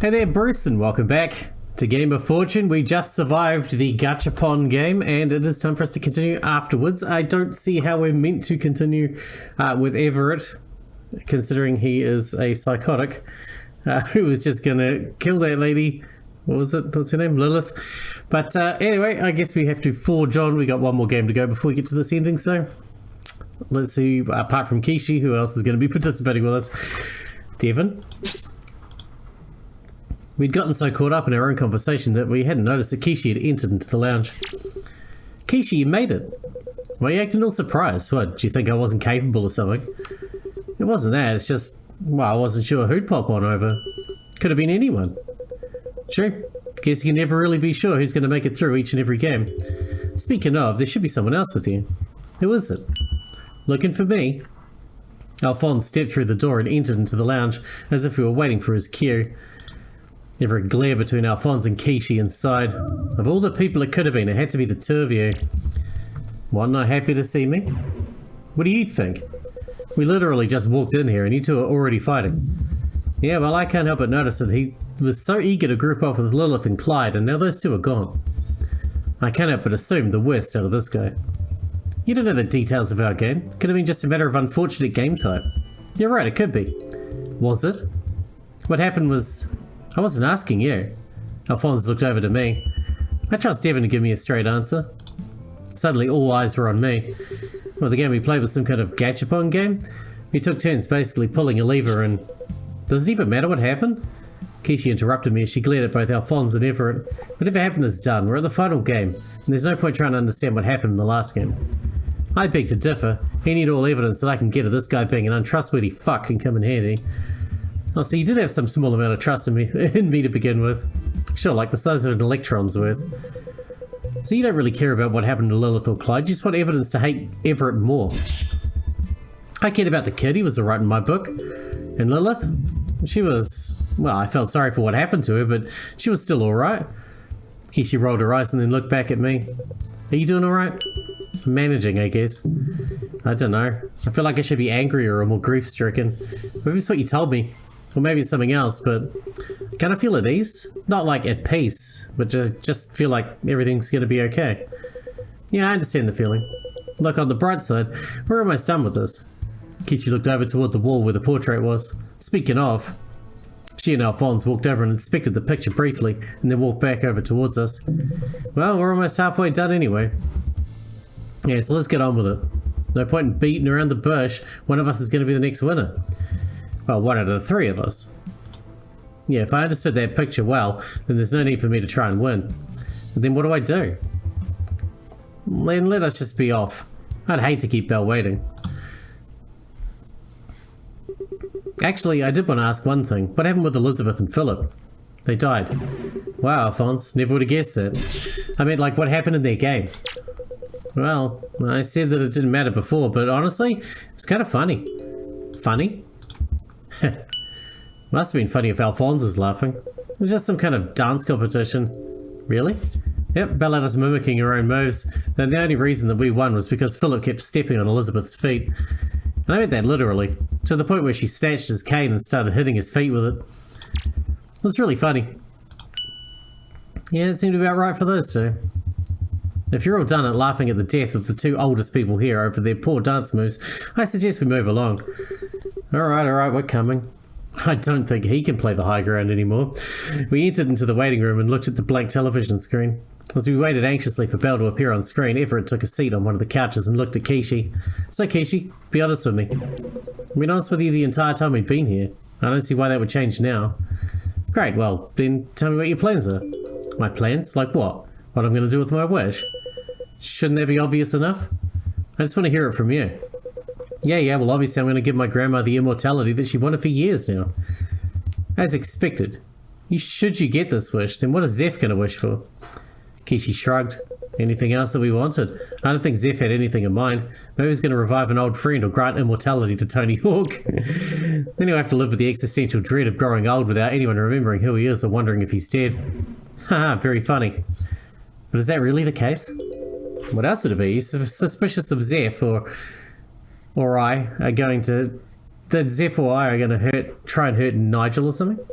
Hey there, Bruce, and welcome back to Game of Fortune. We just survived the Gachapon game, and it is time for us to continue afterwards. I don't see how we're meant to continue with Everett, considering he is a psychotic who was just going to kill that lady. What was it? What's her name? Lilith. But anyway, I guess we have to forge on. We got one more game to go before we get to this ending, so let's see, apart from Kishi, who else is going to be participating with us? Devon. We'd gotten so caught up in our own conversation that we hadn't noticed that Kishi had entered into the lounge. Kishi, you made it. Why are you acting all surprised? What, do you think I wasn't capable of something? It wasn't that, it's just, well, I wasn't sure who'd pop on over. Could have been anyone. True. Guess you can never really be sure who's going to make it through each and every game. Speaking of, there should be someone else with you. Who is it? Looking for me? Alphonse stepped through the door and entered into the lounge as if we were waiting for his cue. Never a glare between Alphonse and Kishi inside. Of all the people it could have been, it had to be the two of you. One not happy to see me? What do you think? We literally just walked in here and you two are already fighting. Yeah, well, I can't help but notice that he was so eager to group up with Lilith and Clyde, and now those two are gone. I can't help but assume the worst out of this guy. You don't know the details of our game. Could have been just a matter of unfortunate game type. You're right, it could be. Was it? What happened was... I wasn't asking you. Alphonse looked over to me. I trust Devon to give me a straight answer. Suddenly all eyes were on me. Well, the game we played was some kind of gachapon game? We took turns basically pulling a lever and... Does it even matter what happened? Kishi interrupted me as she glared at both Alphonse and Everett. Whatever happened is done. We're at the final game, and there's no point trying to understand what happened in the last game. I beg to differ. He need all evidence that I can get of this guy being an untrustworthy fuck can come in handy. Oh, so you did have some small amount of trust in me to begin with. Sure, like the size of an electron's worth. So you don't really care about what happened to Lilith or Clyde, you just want evidence to hate Everett more. I cared about the kid, he was alright in my book. And Lilith? She was... Well, I felt sorry for what happened to her, but she was still alright. Kishi rolled her eyes and then looked back at me. Are you doing alright? Managing, I guess. I don't know. I feel like I should be angrier or more grief-stricken. Maybe it's what you told me. Or maybe it's something else, but can I feel at ease? Not like at peace, but just feel like everything's going to be okay. Yeah, I understand the feeling. Look, on the bright side, we're almost done with this. Kishi looked over toward the wall where the portrait was. Speaking of, she and Alphonse walked over and inspected the picture briefly, and then walked back over towards us. Well, we're almost halfway done anyway. Yeah, so let's get on with it. No point in beating around the bush. One of us is going to be the next winner. Well, one out of the three of us. Yeah, if I understood that picture well, then there's no need for me to try and win. But then what do I do? Then let us just be off. I'd hate to keep Belle waiting. Actually, I did want to ask one thing. What happened with Elizabeth and Philip? They died. Wow, Alphonse, never would have guessed that. I mean, like, what happened in their game? Well, I said that it didn't matter before, but honestly, it's kind of funny. Funny? Must have been funny if Alphonse is laughing. It was just some kind of dance competition. Really? Yep, Belle had us mimicking her own moves. Then the only reason that we won was because Philip kept stepping on Elizabeth's feet. And I meant that literally, to the point where she snatched his cane and started hitting his feet with it. It was really funny. Yeah, it seemed about right for those two. If you're all done at laughing at the death of the two oldest people here over their poor dance moves, I suggest we move along. Alright, we're coming. I don't think he can play the high ground anymore. We entered into the waiting room and looked at the blank television screen. As we waited anxiously for Belle to appear on screen, Everett took a seat on one of the couches and looked at Kishi. So Kishi, be honest with me. I've been honest with you the entire time we've been here. I don't see why that would change now. Great, well, then tell me what your plans are. My plans? Like what? What I'm going to do with my wish? Shouldn't that be obvious enough? I just want to hear it from you. Yeah, well obviously I'm going to give my grandma the immortality that she wanted for years now. As expected. Should you get this wish, then what is Zeph going to wish for? Kishi shrugged. Anything else that we wanted? I don't think Zeph had anything in mind. Maybe he's going to revive an old friend or grant immortality to Tony Hawk. Then he'll have to live with the existential dread of growing old without anyone remembering who he is or wondering if he's dead. Haha, very funny. But is that really the case? What else would it be? He's suspicious of Zeph or I are going to... That Zeph or I are going to try and hurt Nigel or something?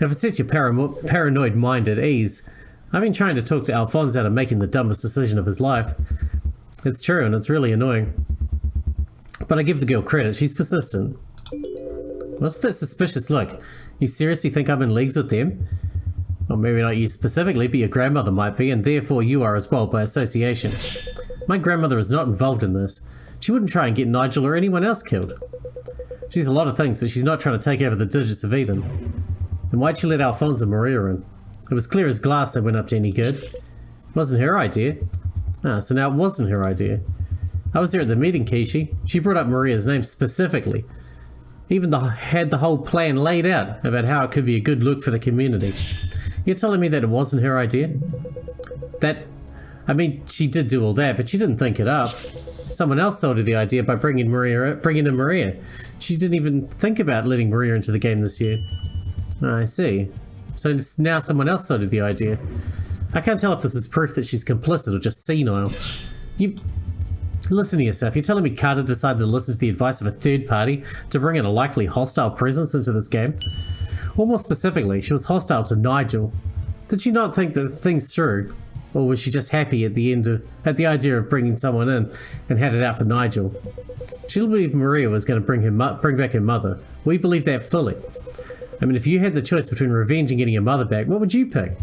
If it sets your paranoid mind at ease, I've been trying to talk to Alphonse out of making the dumbest decision of his life. It's true, and it's really annoying. But I give the girl credit, she's persistent. What's that suspicious look? You seriously think I'm in leagues with them? Well, maybe not you specifically, but your grandmother might be, and therefore you are as well by association. My grandmother is not involved in this. She wouldn't try and get Nigel or anyone else killed. She's a lot of things, but she's not trying to take over the digits of Eden. Then why'd she let Alphonse and Maria in? It was clear as glass they weren't up to any good. It wasn't her idea. Ah, so now it wasn't her idea. I was there at the meeting, Kishi. She brought up Maria's name specifically. Even had the whole plan laid out about how it could be a good look for the community. You're telling me that it wasn't her idea? I mean, she did do all that, but she didn't think it up. Someone else sold her the idea by bringing in Maria. She didn't even think about letting Maria into the game this year. I see. So now someone else sold her the idea. I can't tell if this is proof that she's complicit or just senile. Listen to yourself. You're telling me Carter decided to listen to the advice of a third party to bring in a likely hostile presence into this game? Or more specifically, she was hostile to Nigel. Did she not think the things through? Or was she just happy at the idea of bringing someone in and had it out for Nigel? She believed Maria was going to bring back her mother. We believe that fully. I mean, if you had the choice between revenge and getting your mother back, what would you pick?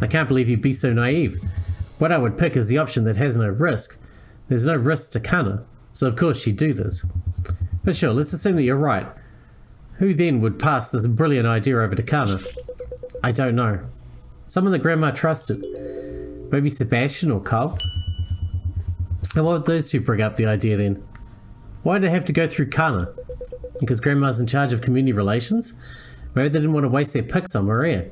I can't believe you'd be so naive. What I would pick is the option that has no risk. There's no risk to Kana, so of course she'd do this. But sure, let's assume that you're right. Who then would pass this brilliant idea over to Kana? I don't know. Someone that Grandma trusted. Maybe Sebastian or Carl? And why would those two bring up the idea then? Why did it have to go through Kana? Because Grandma's in charge of community relations? Maybe they didn't want to waste their picks on Maria.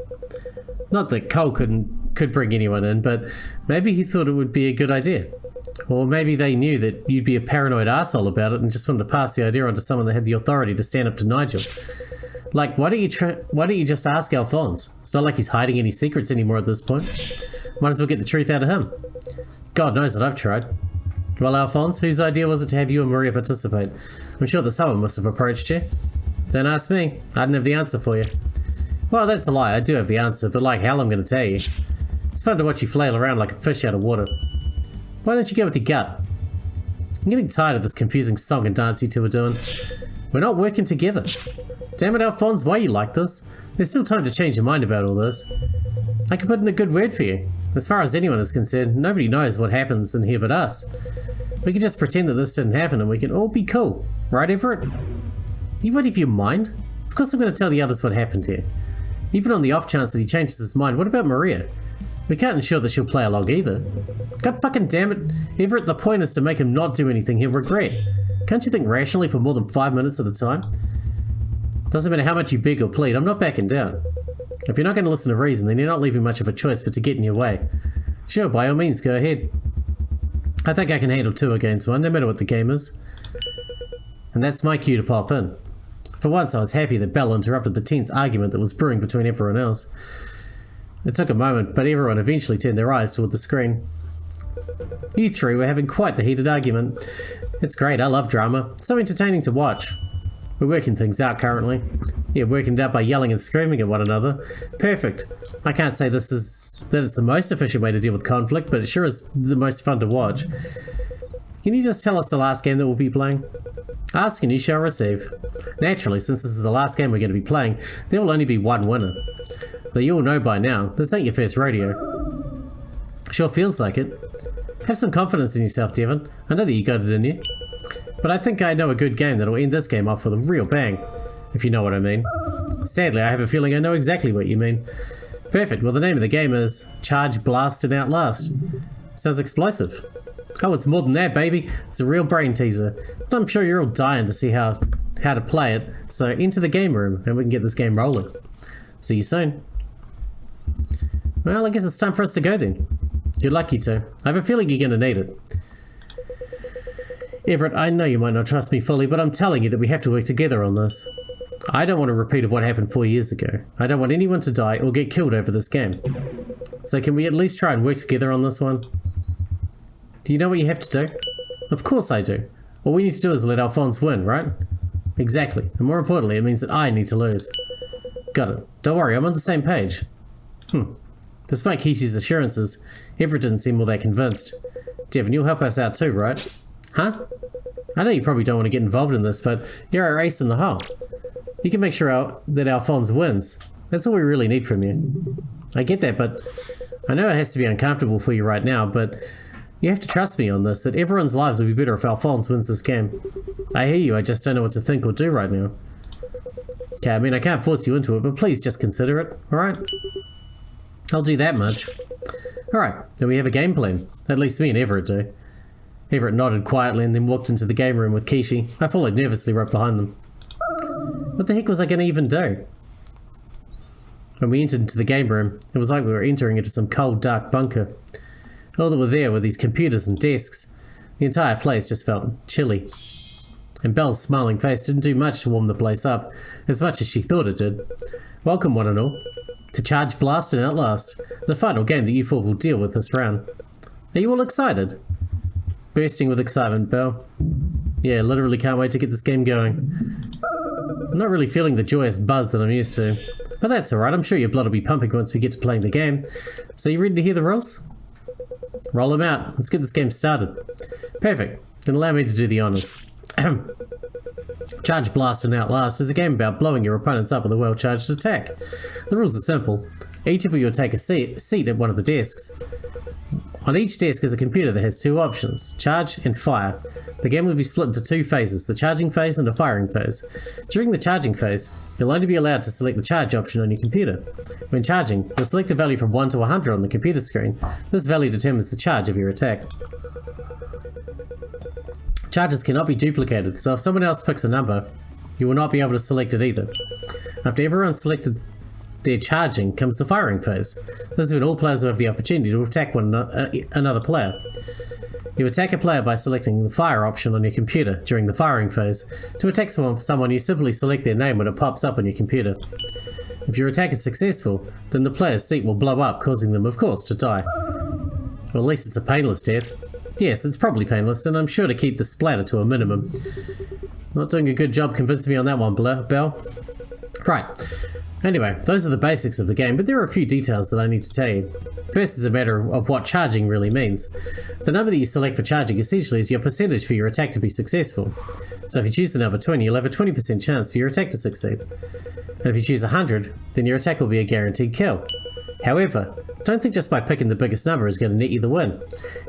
Not that Cole could bring anyone in, but maybe he thought it would be a good idea. Or maybe they knew that you'd be a paranoid asshole about it and just wanted to pass the idea on to someone that had the authority to stand up to Nigel. Like, why don't you just ask Alphonse? It's not like he's hiding any secrets anymore at this point. Might as well get the truth out of him. God knows that I've tried. Well, Alphonse, whose idea was it to have you and Maria participate? I'm sure that someone must have approached you. Don't ask me. I didn't have the answer for you. Well, that's a lie. I do have the answer, but like hell I'm going to tell you. It's fun to watch you flail around like a fish out of water. Why don't you go with your gut? I'm getting tired of this confusing song and dance you two are doing. We're not working together. Damn it, Alphonse, why are you like this? There's still time to change your mind about all this. I can put in a good word for you. As far as anyone is concerned, nobody knows what happens in here but us. We can just pretend that this didn't happen and we can all be cool. Right, Everett? You ready for your mind? Of course I'm going to tell the others what happened here. Even on the off chance that he changes his mind, what about Maria? We can't ensure that she'll play along either. God fucking damn it, Everett, the point is to make him not do anything he'll regret. Can't you think rationally for more than 5 minutes at a time? Doesn't matter how much you beg or plead, I'm not backing down. If you're not going to listen to reason, then you're not leaving much of a choice but to get in your way. Sure, by all means, go ahead. I think I can handle 2 against 1, no matter what the game is. And that's my cue to pop in. For once, I was happy that Bella interrupted the tense argument that was brewing between everyone else. It took a moment, but everyone eventually turned their eyes toward the screen. You 3 were having quite the heated argument. It's great, I love drama. It's so entertaining to watch. We're working things out currently. Yeah, working it out by yelling and screaming at one another. Perfect. I can't say that it's the most efficient way to deal with conflict, but it sure is the most fun to watch. Can you just tell us the last game that we'll be playing? Ask and you shall receive. Naturally, since this is the last game we're going to be playing, there will only be one winner. But you all know by now, this ain't your first rodeo. Sure feels like it. Have some confidence in yourself, Devon. I know that you got it in you. But I think I know a good game that'll end this game off with a real bang, if you know what I mean. Sadly, I have a feeling I know exactly what you mean. Perfect. Well, the name of the game is Charge, Blast, and Outlast. Sounds explosive. Oh, it's more than that, baby. It's a real brain teaser. But I'm sure you're all dying to see how to play it. So into the game room, and we can get this game rolling. See you soon. Well, I guess it's time for us to go then. You're lucky to. I have a feeling you're going to need it. Everett, I know you might not trust me fully, but I'm telling you that we have to work together on this. I don't want a repeat of what happened 4 years ago. I don't want anyone to die or get killed over this game. So can we at least try and work together on this one? Do you know what you have to do? Of course I do. All we need to do is let Alphonse win, right? Exactly. And more importantly, it means that I need to lose. got it. Don't worry, I'm on the same page. Despite Kishi's assurances, Everett didn't seem all that convinced. Devon, you'll help us out too, right? Huh? I know you probably don't want to get involved in this, but you're our ace in the hole. You can make sure that Alphonse wins. That's all we really need from you. I get that, but I know it has to be uncomfortable for you right now, but you have to trust me on this, that everyone's lives will be better if Alphonse wins this game. I hear you, I just don't know what to think or do right now. Okay, I mean, I can't force you into it, but please just consider it, alright? I'll do that much. Alright, then we have a game plan. At least me and Everett do. Everett nodded quietly and then walked into the game room with Kishi. I followed nervously right behind them. What the heck was I going to even do? When we entered into the game room, it was like we were entering into some cold, dark bunker. All that were there were these computers and desks. The entire place just felt chilly. And Belle's smiling face didn't do much to warm the place up, as much as she thought it did. Welcome, one and all, to Charge Blast and Outlast, the final game that you four will deal with this round. Are you all excited? Bursting with excitement, Belle. Yeah, literally can't wait to get this game going. I'm not really feeling the joyous buzz that I'm used to. But that's alright, I'm sure your blood will be pumping once we get to playing the game. So you ready to hear the rules? Roll them out. Let's get this game started. Perfect. Then allow me to do the honours. Charge Blast and Outlast is a game about blowing your opponents up with a well-charged attack. The rules are simple. Each of you will take a seat at one of the desks. On each desk is a computer that has two options, charge and fire. The game will be split into two phases, the charging phase and the firing phase. During the charging phase, you'll only be allowed to select the charge option on your computer. When charging, you'll select a value from 1 to 100 on the computer screen. This value determines the charge of your attack. Charges cannot be duplicated, so if someone else picks a number, you will not be able to select it either. After everyone's selected their charging comes the firing phase. This is when all players will have the opportunity to attack another player. You attack a player by selecting the fire option on your computer during the firing phase. To attack someone, you simply select their name when it pops up on your computer. If your attack is successful, then the player's seat will blow up, causing them, of course, to die. Well, at least it's a painless death. Yes, it's probably painless, and I'm sure to keep the splatter to a minimum. Not doing a good job convincing me on that one, Belle. Right. Anyway, those are the basics of the game, but there are a few details that I need to tell you. First is a matter of what charging really means. The number that you select for charging essentially is your percentage for your attack to be successful. So if you choose the number 20, you'll have a 20% chance for your attack to succeed. And if you choose 100, then your attack will be a guaranteed kill. However, don't think just by picking the biggest number is going to net you the win.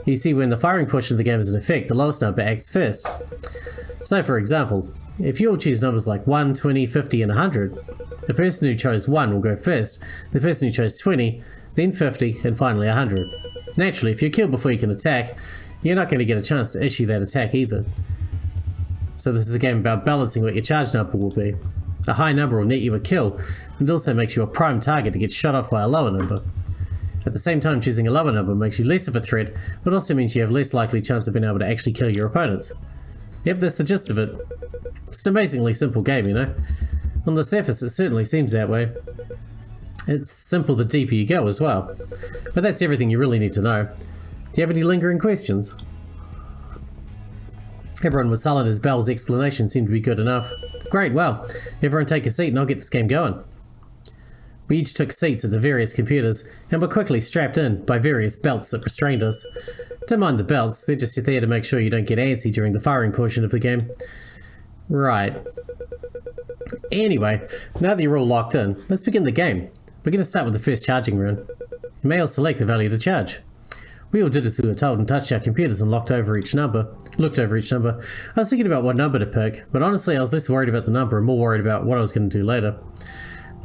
You see, when the firing portion of the game is in effect, the lowest number acts first. So for example, if you all choose numbers like 1, 20, 50 and 100, the person who chose 1 will go first, the person who chose 20, then 50 and finally 100. Naturally, if you're killed before you can attack, you're not going to get a chance to issue that attack either. So this is a game about balancing what your charge number will be. A high number will net you a kill, and it also makes you a prime target to get shot off by a lower number. At the same time, choosing a lower number makes you less of a threat, but also means you have less likely chance of being able to actually kill your opponents. Yep, that's the gist of it. It's an amazingly simple game, you know. On the surface, it certainly seems that way. It's simple the deeper you go as well. But that's everything you really need to know. Do you have any lingering questions? Everyone was silent as Belle's explanation seemed to be good enough. Great, well, everyone take a seat and I'll get this game going. We each took seats at the various computers and were quickly strapped in by various belts that restrained us. Don't mind the belts, they're just there to make sure you don't get antsy during the firing portion of the game. Right. Anyway, now that you're all locked in, let's begin the game. We're going to start with the first charging round. You may all select a value to charge. We all did as we were told and touched our computers and looked over each number. I was thinking about what number to pick, but honestly I was less worried about the number and more worried about what I was going to do later.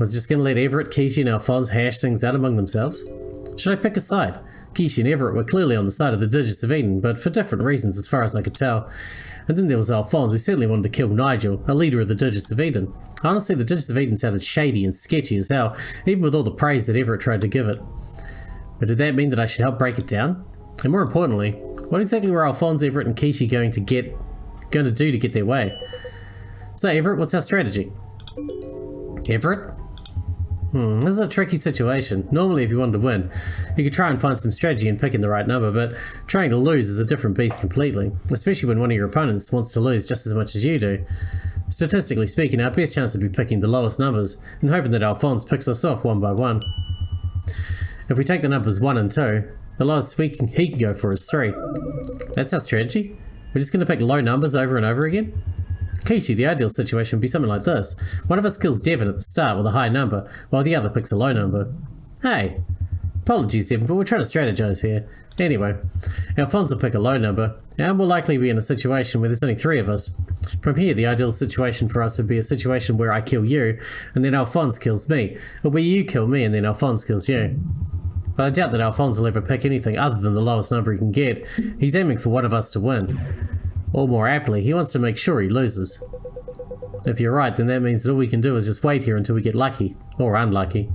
Was I just going to let Everett, Kishi and Alphonse hash things out among themselves? Should I pick a side? Kishi and Everett were clearly on the side of the Digits of Eden, but for different reasons as far as I could tell. And then there was Alphonse, who certainly wanted to kill Nigel, a leader of the Digits of Eden. Honestly, the Digits of Eden sounded shady and sketchy as hell, even with all the praise that Everett tried to give it. But did that mean that I should help break it down? And more importantly, what exactly were Alphonse, Everett and Kishi going to do to get their way? So Everett, what's our strategy? Everett? This is a tricky situation. Normally if you wanted to win, you could try and find some strategy in picking the right number, but trying to lose is a different beast completely, especially when one of your opponents wants to lose just as much as you do. Statistically speaking, our best chance would be picking the lowest numbers and hoping that Alphonse picks us off one by one. If we take the numbers 1 and 2, the lowest he can go for is 3. That's our strategy? We're just going to pick low numbers over and over again? Kishi, the ideal situation would be something like this. One of us kills Devon at the start with a high number, while the other picks a low number. Hey! Apologies, Devon, but we're trying to strategize here. Anyway, Alphonse will pick a low number, and we'll likely be in a situation where there's only 3 of us. From here, the ideal situation for us would be a situation where I kill you, and then Alphonse kills me, or where you kill me and then Alphonse kills you. But I doubt that Alphonse will ever pick anything other than the lowest number he can get. He's aiming for one of us to win. Or more aptly, he wants to make sure he loses. If you're right, then that means that all we can do is just wait here until we get lucky. Or unlucky.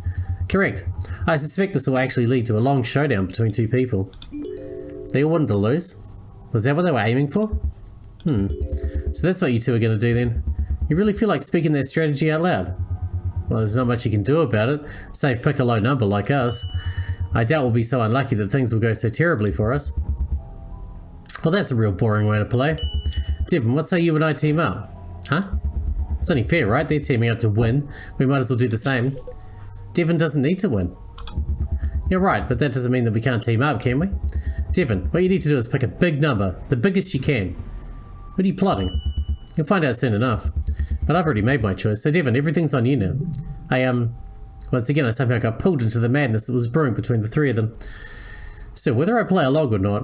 Correct. I suspect this will actually lead to a long showdown between 2 people. They all wanted to lose? Was that what they were aiming for? So that's what you 2 are going to do then? You really feel like speaking that strategy out loud? Well, there's not much you can do about it, save pick a low number like us. I doubt we'll be so unlucky that things will go so terribly for us. Well, that's a real boring way to play. Devon, what say you and I team up? Huh? It's only fair, right? They're teaming up to win. We might as well do the same. Devon doesn't need to win. You're right, but that doesn't mean that we can't team up, can we? Devon, what you need to do is pick a big number, the biggest you can. What are you plotting? You'll find out soon enough. But I've already made my choice, so Devon, everything's on you now. Once again, I somehow got pulled into the madness that was brewing between the 3 of them. Still, whether I play along or not,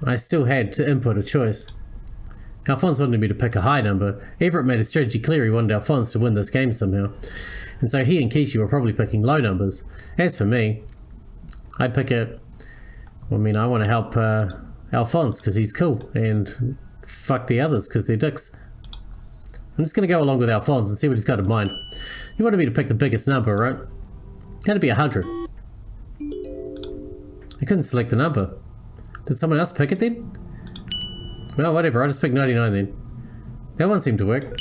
I still had to input a choice. Alphonse wanted me to pick a high number. Everett made a strategy clear he wanted Alphonse to win this game somehow. And so he and Kishi were probably picking low numbers. As for me, I'd pick I want to help Alphonse because he's cool, and fuck the others because they're dicks. I'm just going to go along with Alphonse and see what he's got in mind. He wanted me to pick the biggest number, right? That'd be 100. I couldn't select the number. Did someone else pick it then? Well, whatever, I'll just pick 99 then. That one seemed to work.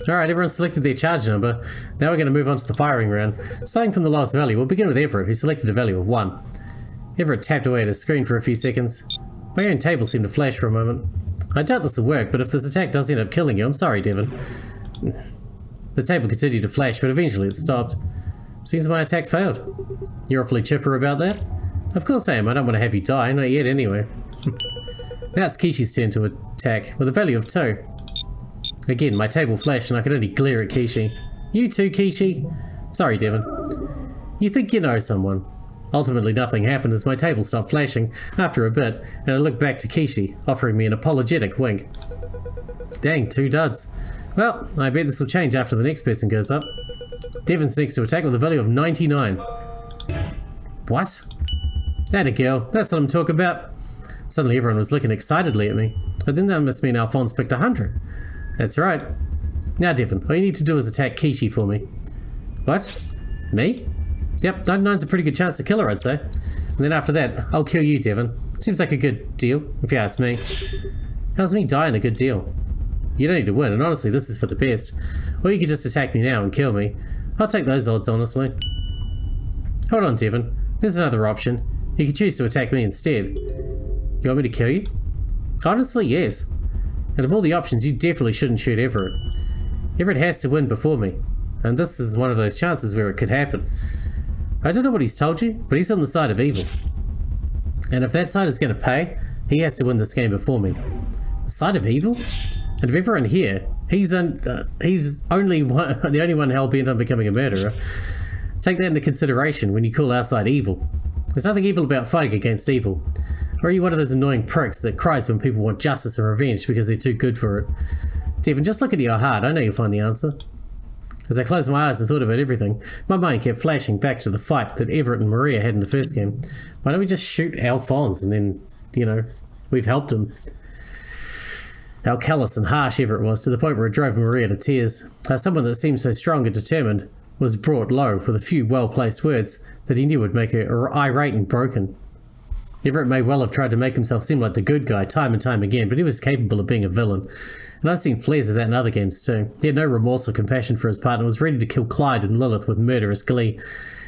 Alright, everyone selected their charge number. Now we're going to move on to the firing round. Starting from the lowest value, we'll begin with Everett, who selected a value of 1. Everett tapped away at his screen for a few seconds. My own table seemed to flash for a moment. I doubt this will work, but if this attack does end up killing you, I'm sorry, Devon. The table continued to flash, but eventually it stopped. Seems my attack failed. You're awfully chipper about that? Of course I am, I don't want to have you die, not yet anyway. Now it's Kishi's turn to attack, with a value of 2. Again, my table flashed and I could only glare at Kishi. You too, Kishi? Sorry, Devon. You think you know someone. Ultimately nothing happened as my table stopped flashing after a bit, and I looked back to Kishi, offering me an apologetic wink. Dang, 2 duds. Well, I bet this will change after the next person goes up. Devon's next to attack with a value of 99. What? Atta girl, that's what I'm talking about. Suddenly everyone was looking excitedly at me. But then that must mean Alphonse picked 100. That's right. Now Devon, all you need to do is attack Kishi for me. What? Me? Yep, 99's a pretty good chance to kill her, I'd say. And then after that, I'll kill you, Devon. Seems like a good deal, if you ask me. How's me dying a good deal? You don't need to win, and honestly, this is for the best. Or you could just attack me now and kill me. I'll take those odds, honestly. Hold on, Devon. There's another option. You could choose to attack me instead. You want me to kill you? Honestly, yes. And of all the options, you definitely shouldn't shoot Everett. Everett has to win before me. And this is one of those chances where it could happen. I don't know what he's told you, but he's on the side of evil. And if that side is going to pay, he has to win this game before me. The side of evil? And of everyone here, he's the only one hell-bent on becoming a murderer. Take that into consideration when you call our side evil. There's nothing evil about fighting against evil. Or are you one of those annoying pricks that cries when people want justice or revenge because they're too good for it? Devon, just look into your heart, I know you'll find the answer. As I closed my eyes and thought about everything, my mind kept flashing back to the fight that Everett and Maria had in the first game. Why don't we just shoot Alphonse and then, we've helped him. How callous and harsh Everett was, to the point where it drove Maria to tears. How someone that seemed so strong and determined was brought low with a few well-placed words that he knew would make her irate and broken. Everett may well have tried to make himself seem like the good guy time and time again, but he was capable of being a villain. And I've seen flares of that in other games too. He had no remorse or compassion for his partner and was ready to kill Clyde and Lilith with murderous glee.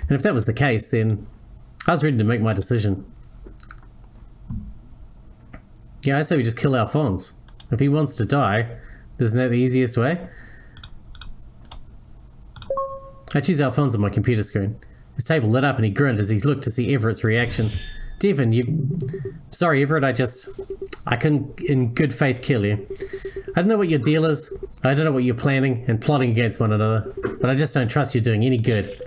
And if that was the case, then I was ready to make my decision. Yeah, I say we just kill Alphonse. If he wants to die, isn't that the easiest way? I choose Alphonse on my computer screen. His table lit up and he grinned as he looked to see Everett's reaction. Devon, you... Sorry, Everett, I couldn't in good faith kill you. I don't know what your deal is. I don't know what you're planning and plotting against one another, but I just don't trust you doing any good.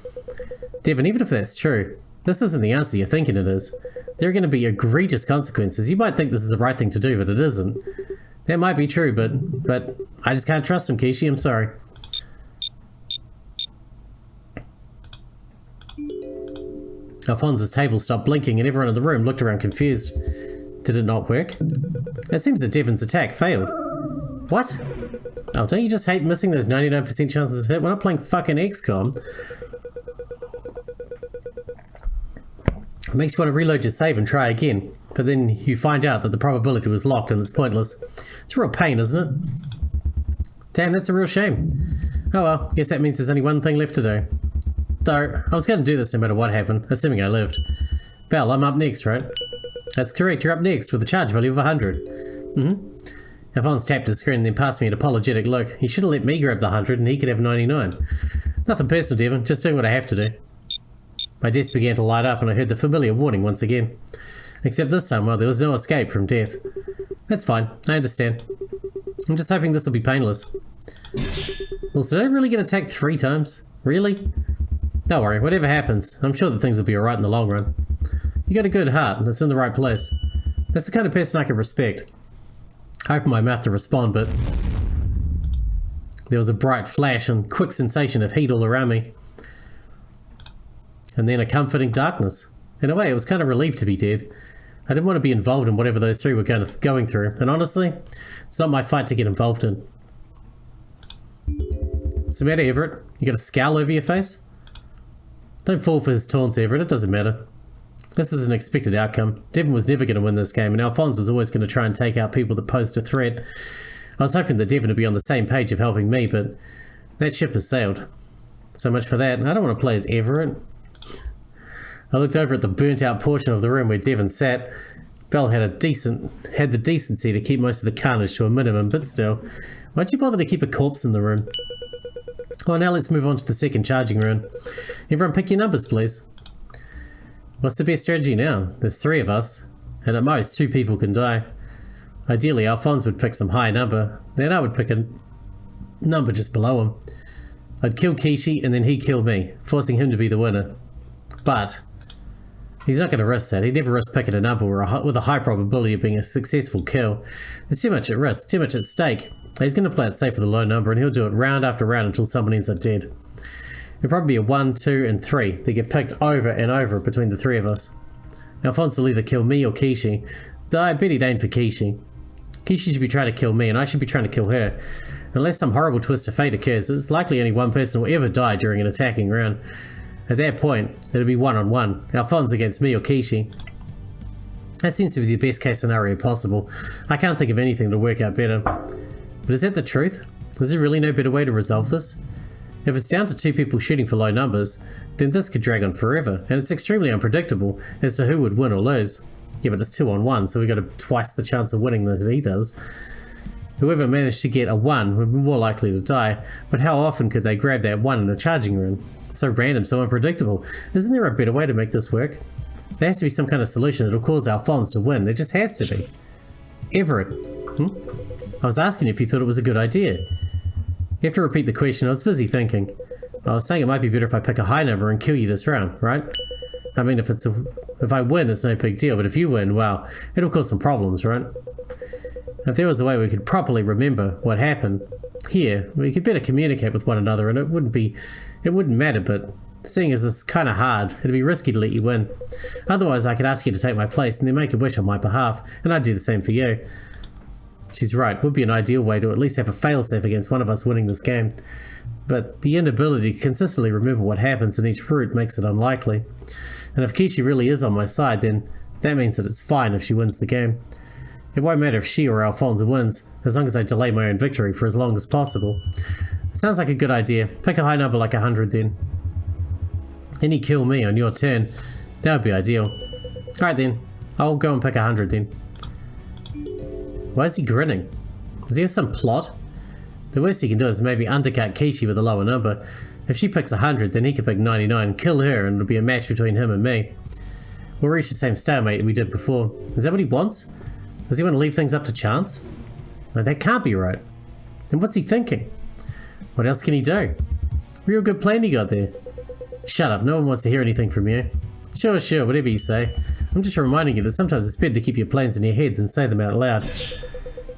Devon, even if that's true, this isn't the answer you're thinking it is. There are going to be egregious consequences. You might think this is the right thing to do, but it isn't. That might be true, but I just can't trust him, Kishi. I'm sorry. Alphonse's table stopped blinking and everyone in the room looked around confused. Did it not work? It seems that Devon's attack failed. What? Oh, don't you just hate missing those 99% chances to hit? We're not playing fucking XCOM. It makes you want to reload your save and try again, but then you find out that the probability was locked and it's pointless. It's a real pain, isn't it? Damn, that's a real shame. Oh well, guess that means there's only one thing left to do. Though, I was going to do this no matter what happened, assuming I lived. Belle, I'm up next, right? That's correct, you're up next with a charge value of 100. Alphonse tapped his screen and then passed me an apologetic look. He should have let me grab the 100 and he could have 99. Nothing personal, Devon, just doing what I have to do. My desk began to light up and I heard the familiar warning once again. Except this time, well, there was no escape from death. That's fine, I understand. I'm just hoping this will be painless. Also, did I really get attacked 3 times? Really? Don't worry, whatever happens, I'm sure that things will be alright in the long run. You got a good heart and it's in the right place. That's the kind of person I can respect. I opened my mouth to respond, but there was a bright flash and quick sensation of heat all around me. And then a comforting darkness. In a way, it was kind of relieved to be dead. I didn't want to be involved in whatever those 3 were going through, and honestly, it's not my fight to get involved in. What's the matter, Everett? You got a scowl over your face? Don't fall for his taunts, Everett, it doesn't matter. This is an expected outcome. Devon was never going to win this game, and Alphonse was always going to try and take out people that posed a threat. I was hoping that Devon would be on the same page of helping me, but that ship has sailed. So much for that. I don't want to play as Everett. I looked over at the burnt-out portion of the room where Devon sat. Belle had the decency to keep most of the carnage to a minimum, but still, why'd you bother to keep a corpse in the room? Well, now let's move on to the second charging round. Everyone pick your numbers, please. What's the best strategy now? There's 3 of us, and at most 2 people can die. Ideally, Alphonse would pick some high number, then I would pick a number just below him. I'd kill Kishi and then he'd kill me, forcing him to be the winner. But he's not going to risk that. He'd never risk picking a number with a high probability of being a successful kill. There's too much at risk, too much at stake. He's going to play it safe with a low number and he'll do it round after round until someone ends up dead. It'll probably be a 1, 2, and 3 that get picked over and over between the 3 of us. Alphonse will either kill me or Kishi, though I bet he'd aim for Kishi. Kishi should be trying to kill me and I should be trying to kill her. Unless some horrible twist of fate occurs, it's likely only one person will ever die during an attacking round. At that point, it'll be 1-on-1, Alphonse against me or Kishi. That seems to be the best case scenario possible. I can't think of anything to work out better. But is that the truth? Is there really no better way to resolve this? If it's down to 2 people shooting for low numbers, then this could drag on forever, and it's extremely unpredictable as to who would win or lose. Yeah, but it's 2-on-1, so we've got twice the chance of winning than he does. Whoever managed to get a 1 would be more likely to die, but how often could they grab that 1 in a charging room? It's so random, so unpredictable. Isn't there a better way to make this work? There has to be some kind of solution that will cause Alphonse to win. It just has to be. Everett. I was asking if you thought it was a good idea. You have to repeat the question. I was busy thinking. I was saying it might be better if I pick a high number and kill you this round, right? I mean, if I win, it's no big deal, but if you win, well, it'll cause some problems, right? If there was a way we could properly remember what happened here, we could better communicate with one another, and it wouldn't matter, but seeing as it's kind of hard, it'd be risky to let you win. Otherwise, I could ask you to take my place and then make a wish on my behalf, and I'd do the same for you. She's right, it would be an ideal way to at least have a failsafe against one of us winning this game. But the inability to consistently remember what happens in each route makes it unlikely. And if Kishi really is on my side, then that means that it's fine if she wins the game. It won't matter if she or Alphonse wins, as long as I delay my own victory for as long as possible. It sounds like a good idea. Pick a high number like 100 then. Any kill me on your turn. That would be ideal. Alright then, I'll go and pick 100 then. Why is he grinning? Does he have some plot? The worst he can do is maybe undercut Kishi with a lower number. If she picks 100, then he can pick 99, kill her, and it'll be a match between him and me. We'll reach the same stalemate we did before. Is that what he wants? Does he want to leave things up to chance? No, that can't be right. Then what's he thinking? What else can he do? Real good plan you got there. Shut up, no one wants to hear anything from you. Sure, whatever you say. I'm just reminding you that sometimes it's better to keep your plans in your head than say them out loud.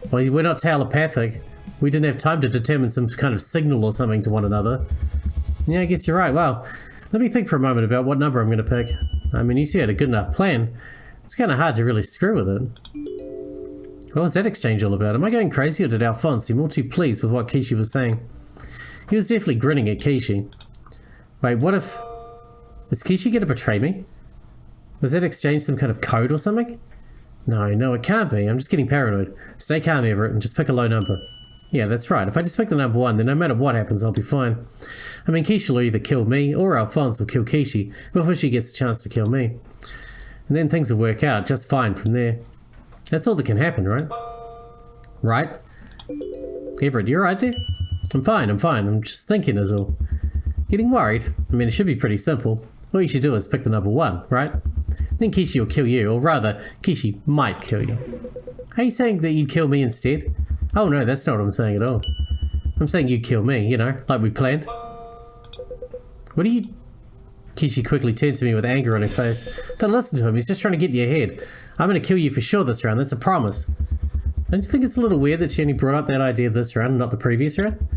Well, we're not telepathic. We didn't have time to determine some kind of signal or something to one another. Yeah, I guess you're right. Well, let me think for a moment about what number I'm going to pick. I mean, you two had a good enough plan. It's kind of hard to really screw with it. What was that exchange all about? Am I going crazy, or did Alphonse seem all too pleased with what Kishi was saying? He was definitely grinning at Kishi. Wait, what if... Is Kishi going to betray me? Was that exchange some kind of code or something? No, it can't be. I'm just getting paranoid. Stay calm, Everett, and just pick a low number. Yeah, that's right. If I just pick the number 1, then no matter what happens, I'll be fine. I mean, Kishi will either kill me, or Alphonse will kill Kishi before she gets a chance to kill me. And then things will work out just fine from there. That's all that can happen, right? Right? Everett, you alright there? I'm fine. I'm just thinking is all. Getting worried? I mean, it should be pretty simple. All you should do is pick the number 1, right? Then Kishi will kill you, or rather, Kishi might kill you. Are you saying that you'd kill me instead? Oh no, that's not what I'm saying at all. I'm saying you'd kill me, you know, like we planned. What are you... Kishi quickly turned to me with anger on her face. Don't listen to him, he's just trying to get to your head. I'm going to kill you for sure this round, that's a promise. Don't you think it's a little weird that she only brought up that idea this round and not the previous round?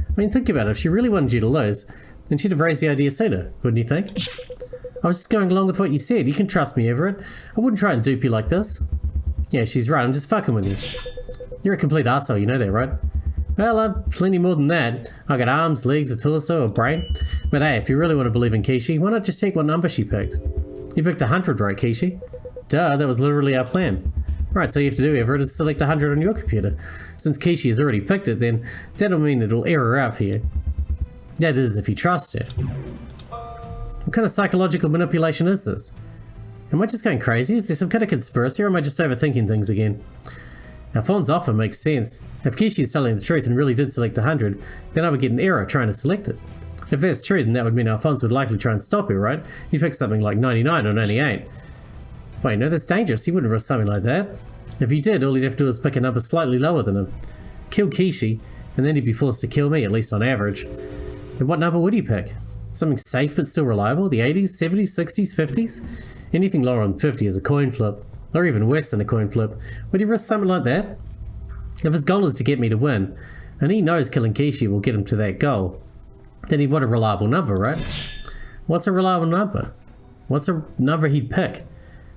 I mean, think about it, if she really wanted you to lose, then she'd have raised the idea sooner, wouldn't you think? I was just going along with what you said. You can trust me, Everett. I wouldn't try and dupe you like this. Yeah, she's right. I'm just fucking with you. You're a complete arsehole, you know that, right? Well, I'm plenty more than that. I got arms, legs, a torso, a brain. But hey, if you really want to believe in Kishi, why not just take what number she picked? You picked 100, right, Kishi? Duh, that was literally our plan. Right, so all you have to do, Everett, is select 100 on your computer. Since Kishi has already picked it, then that'll mean it'll error out for you. That is, if you trust her. What kind of psychological manipulation is this? Am I just going crazy? Is there some kind of conspiracy, or am I just overthinking things again? Alphonse's offer makes sense. If Kishi is telling the truth and really did select 100, then I would get an error trying to select it. If that's true, then that would mean Alphonse would likely try and stop her, right? He'd pick something like 99 or 98. Wait, no, that's dangerous. He wouldn't risk something like that. If he did, all he'd have to do is pick a number slightly lower than him. Kill Kishi, and then he'd be forced to kill me, at least on average. Then what number would he pick? Something safe but still reliable? The 80s, 70s, 60s, 50s? Anything lower than 50 is a coin flip. Or even worse than a coin flip. Would he risk something like that? If his goal is to get me to win, and he knows killing Kishi will get him to that goal, then he'd want a reliable number, right? What's a reliable number? What's a number he'd pick?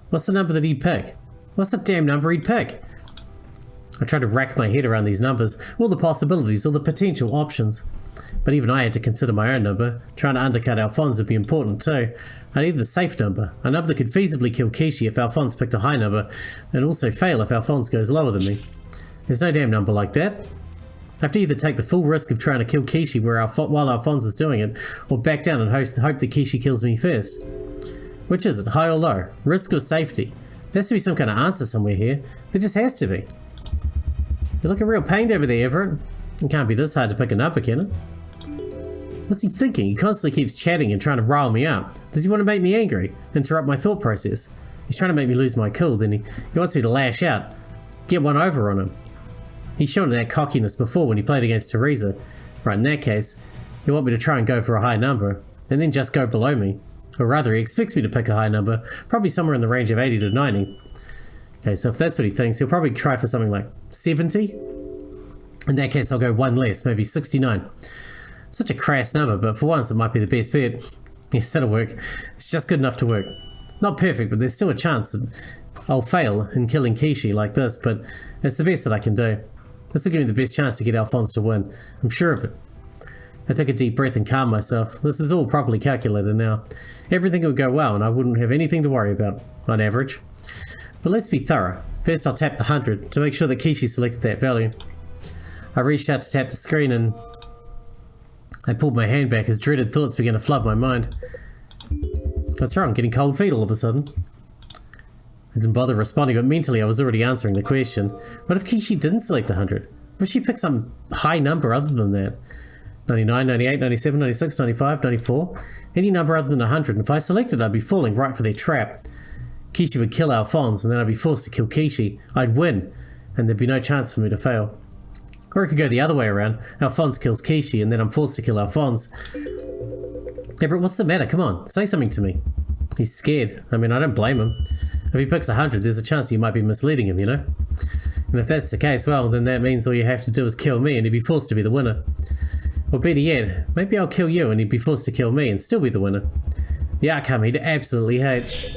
What's the number that he'd pick? What's the damn number he'd pick? I tried to rack my head around these numbers, all the possibilities, all the potential options. But even I had to consider my own number. Trying to undercut Alphonse would be important too. I needed a safe number, a number that could feasibly kill Kishi if Alphonse picked a high number, and also fail if Alphonse goes lower than me. There's no damn number like that. I have to either take the full risk of trying to kill Kishi while Alphonse is doing it, or back down and hope that Kishi kills me first. Which is it, high or low? Risk or safety? There has to be some kind of answer somewhere here. There just has to be. You're looking real pained over there, Everett. It can't be this hard to pick a number, can it? What's he thinking? He constantly keeps chatting and trying to rile me up. Does he want to make me angry? Interrupt my thought process? He's trying to make me lose my cool, then he wants me to lash out. Get one over on him. He's shown that cockiness before when he played against Teresa. Right, in that case, he'll want me to try and go for a high number, and then just go below me. Or rather, he expects me to pick a high number, probably somewhere in the range of 80 to 90. Okay, so if that's what he thinks, he'll probably try for something like 70. In that case, I'll go one less, maybe 69. Such a crass number, but for once it might be the best bet. Yes, that'll work. It's just good enough to work. Not perfect, but there's still a chance that I'll fail in killing Kishi like this, but it's the best that I can do. This will give me the best chance to get Alphonse to win. I'm sure of it. I took a deep breath and calmed myself. This is all properly calculated now. Everything will go well and I wouldn't have anything to worry about, on average. But let's be thorough. First I'll tap the 100 to make sure that Kishi selected that value. I reached out to tap the screen and I pulled my hand back as dreaded thoughts began to flood my mind. What's wrong? Getting cold feet all of a sudden? I didn't bother responding, but mentally I was already answering the question. What if Kishi didn't select 100? What if she picked some high number other than that? 99, 98, 97, 96, 95, 94. Any number other than 100. And if I selected, I'd be falling right for their trap. Kishi would kill Alphonse, and then I'd be forced to kill Kishi. I'd win, and there'd be no chance for me to fail. Or it could go the other way around. Alphonse kills Kishi, and then I'm forced to kill Alphonse. Everett, what's the matter? Come on, say something to me. He's scared. I mean, I don't blame him. If he picks 100, there's a chance you might be misleading him, you know? And if that's the case, well, then that means all you have to do is kill me and he'd be forced to be the winner. Or better yet, maybe I'll kill you and he'd be forced to kill me and still be the winner. The outcome he'd absolutely hate.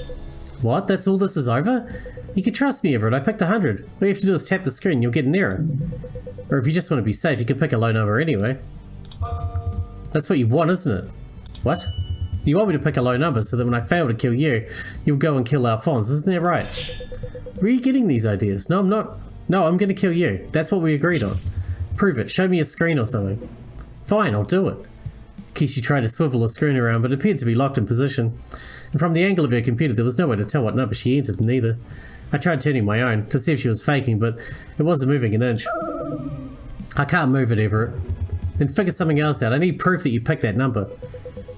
What? That's all this is over? You can trust me, Everett. I picked 100. All you have to do is tap the screen and you'll get an error. Or if you just want to be safe, you can pick a low number anyway. That's what you want, isn't it? What? You want me to pick a low number so that when I fail to kill you, you'll go and kill Alphonse, isn't that right? Where are you getting these ideas? No, I'm not. No, I'm going to kill you. That's what we agreed on. Prove it. Show me a screen or something. Fine, I'll do it. Kishi tried to swivel a screen around, but it appeared to be locked in position. And from the angle of her computer, there was no way to tell what number she entered neither. I tried turning my own to see if she was faking, but it wasn't moving an inch. I can't move it, Everett. Then figure something else out. I need proof that you picked that number.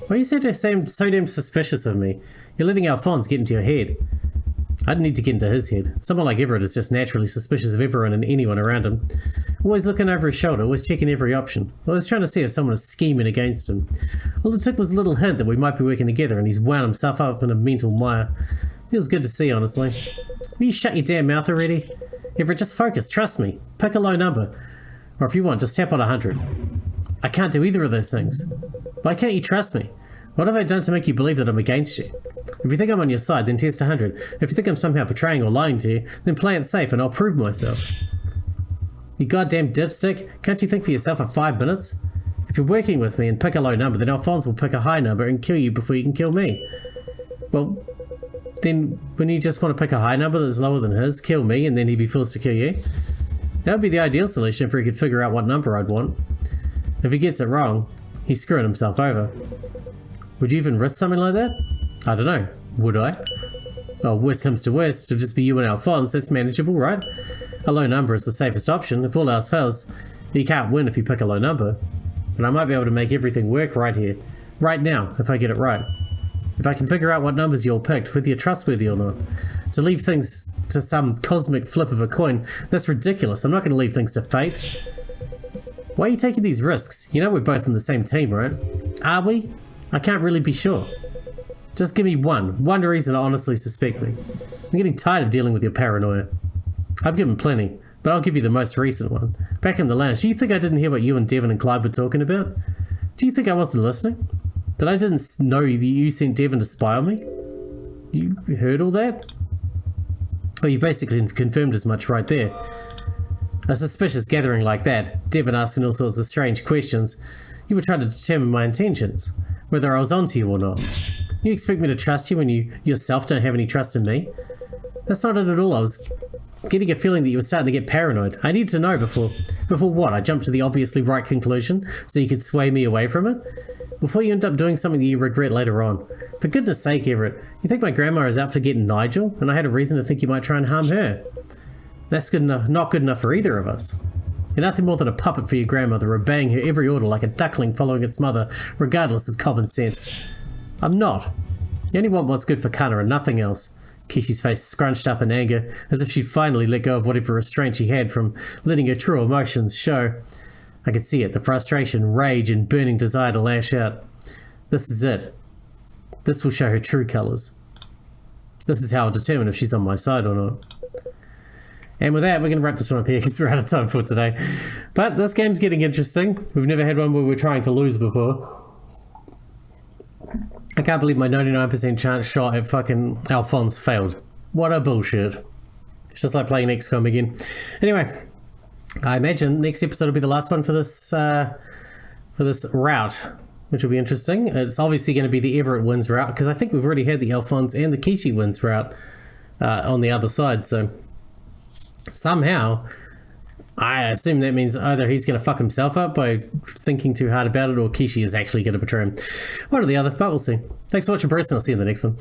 Why are you so damn suspicious of me? You're letting Alphonse get into your head. I didn't need to get into his head. Someone like Everett is just naturally suspicious of everyone and anyone around him. Always looking over his shoulder, always checking every option. Always trying to see if someone is scheming against him. All it took was a little hint that we might be working together and he's wound himself up in a mental mire. Feels good to see, honestly. Will you shut your damn mouth already? Everett, just focus, trust me. Pick a low number. Or if you want, just tap on 100. I can't do either of those things. Why can't you trust me? What have I done to make you believe that I'm against you? If you think I'm on your side, then test 100. If you think I'm somehow betraying or lying to you, then play it safe and I'll prove myself. You goddamn dipstick, can't you think for yourself for 5 minutes? If you're working with me and pick a low number, then Alphonse will pick a high number and kill you before you can kill me. Well, then wouldn't you just want to pick a high number that's lower than his, kill me, and then he'd be forced to kill you? That would be the ideal solution if he could figure out what number I'd want. If he gets it wrong, he's screwing himself over. Would you even risk something like that? I don't know. Would I? Oh, worst comes to worst, it'll just be you and Alphonse. That's manageable, right? A low number is the safest option. If all else fails, you can't win if you pick a low number. But I might be able to make everything work right here. Right now, if I get it right. If I can figure out what numbers you all picked, whether you're trustworthy or not. To leave things to some cosmic flip of a coin, that's ridiculous. I'm not going to leave things to fate. Why are you taking these risks? You know we're both on the same team, right? Are we? I can't really be sure. Just give me one reason to honestly suspect me. I'm getting tired of dealing with your paranoia. I've given plenty, but I'll give you the most recent one. Back in the lounge, do you think I didn't hear what you and Devon and Clyde were talking about? Do you think I wasn't listening? That I didn't know that you sent Devon to spy on me? You heard all that? Well, you basically confirmed as much right there. A suspicious gathering like that, Devon asking all sorts of strange questions, you were trying to determine my intentions, whether I was onto you or not. You expect me to trust you when you yourself don't have any trust in me? That's not it at all. I was getting a feeling that you were starting to get paranoid. I need to know before what? I jumped to the obviously right conclusion so you could sway me away from it? Before you end up doing something that you regret later on. For goodness sake, Everett, you think my grandma is out for getting Nigel, and I had a reason to think you might try and harm her. That's good enough, not good enough for either of us. You're nothing more than a puppet for your grandmother, obeying her every order like a duckling following its mother, regardless of common sense. I'm not. You only want what's good for Kana and nothing else. Kishi's face scrunched up in anger, as if she'd finally let go of whatever restraint she had from letting her true emotions show. I could see it, the frustration, rage, and burning desire to lash out. This is it. This will show her true colours. This is how I'll determine if she's on my side or not. And with that, we're going to wrap this one up here because we're out of time for today. But this game's getting interesting. We've never had one where we're trying to lose before. I can't believe my 99% chance shot at fucking Alphonse failed. What a bullshit. It's just like playing XCOM again. Anyway, I imagine next episode will be the last one for this route, which will be interesting. It's obviously going to be the Everett wins route because I think we've already had the Alphonse and the Kishi wins route on the other side. So somehow, I assume that means either he's going to fuck himself up by thinking too hard about it, or Kishi is actually going to betray him. One or the other, but we'll see. Thanks for watching, Bruce, and I'll see you in the next one.